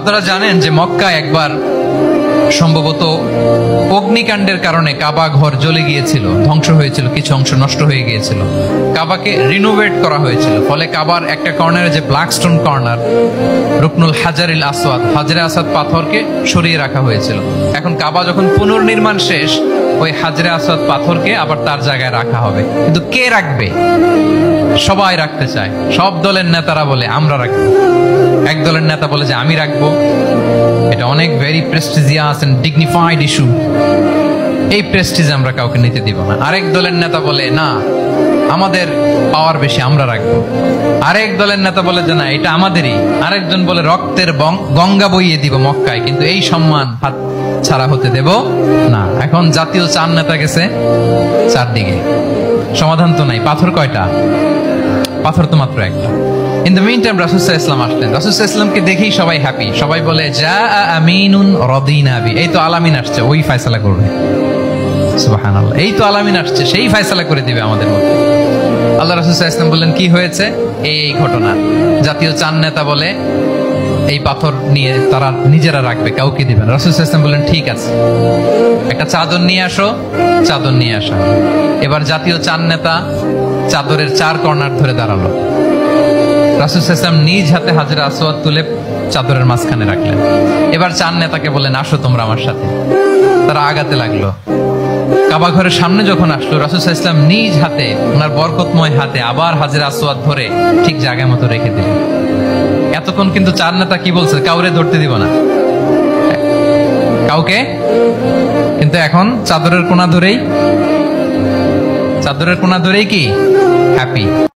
আপনারা জানেন যে মক্কায় একবার সম্ভবত অগ্নিকাণ্ডের কারণে কাবা ঘর জ্বলে গিয়েছিল, ধ্বংস হয়েছিল, কিছু অংশ নষ্ট হয়ে গিয়েছিল। কাবাকে রিনোভেট করা হয়েছিল, ফলে কাবার একটা কর্নারে যে ব্ল্যাক স্টোন কর্নার, রুকনুল হাজারিল আসওয়াদ, হাজরে আসাদ পাথরকে সরিয়ে রাখা হয়েছিল। এখন কাবা যখন পুনর্নির্মাণ শেষ, ওই হাজরে আসাদ পাথরকে আবার তার জায়গায় রাখা হবে। কিন্তু কে রাখবে? সবাই রাখতে চায়। সব দলের নেতারা বলে আমরা রাখবো, এক দলের নেতা বলে যে আমি রাখবো। এটা অনেক very prestigious and dignified issue, এই প্রেস্টিজ আমরা কাউকে নিতে দিব না। আরেক দলের নেতা বলে না, আমাদের পাওয়ার বেশি, আমরা রাখবো। আরেক দলের নেতা বলে যে না, এটা আমাদেরই। আরেকজন বলে রক্তের গঙ্গা বইয়ে দিব মক্কায়, কিন্তু এই সম্মান হাত ছাড়া হতে দেব না। এখন জাতীয় চার নেতা গেছে চারদিকে, সমাধান তো নাই। পাথর কয়টা? পাথর তো মাত্র একটা। ইন দ্য মিন টাইম রাসূল সাল্লাল্লাহু আলাইহি ওয়াসাল্লাম আসলেন। রাসূল সাল্লাল্লাহু আলাইহি ওয়াসাল্লামকে দেখেই সবাই হ্যাপি। সবাই বলে যা আমিনুন রাদিনা বি, এই তো আলামিন আসছে, ওই ফয়সালা করবে। সুবহানাল্লাহ, এই তো আলামিন আসছে, সেই ফয়সালা করে দিবে আমাদের মধ্যে। আল্লাহ রাসূল সাল্লাল্লাহু আলাইহি ওয়াসাল্লাম বললেন কি হয়েছে? এই ঘটনা। জাতীয় চার নেতা বলে এই পাথর নিয়ে তারা নিজেরা রাখবে, কাউকে দিবেন। রাসূল সাল্লাল্লাহু আলাইহি ওয়াসাল্লাম বললেন ঠিক আছে, একটা চাদর নিয়ে আসো। চাদর নিয়ে আসা। এবার জাতীয় চার নেতা চাদরের চার কর্নার ধরে দাঁড়ালো। রাসূল সাল্লাল্লাহু আলাইহি ওয়াসাল্লাম নিজ হাতে হাজরে আসওয়াদ তুলে চাদরের মাঝখানে রাখলেন। এবার চার নেতাকে বললেন আসো তোমরা আমার সাথে। তারা আগাতে লাগলো। কাবা ঘরের সামনে যখন আসলো, রাসূল সাল্লাল্লাহু আলাইহি ওয়াসাল্লাম নিজ হাতে, ওনার বরকতময় হাতে আবার হাজরে আসওয়াদ ধরে ঠিক জায়গা মতো রেখে দিলেন। এতক্ষণ কিন্তু চার নেতা কি বলছে? কাউরে ধরতে দিব না, কাউকে। কিন্তু এখন চাদরের কোনা ধরেই কি হ্যাপি।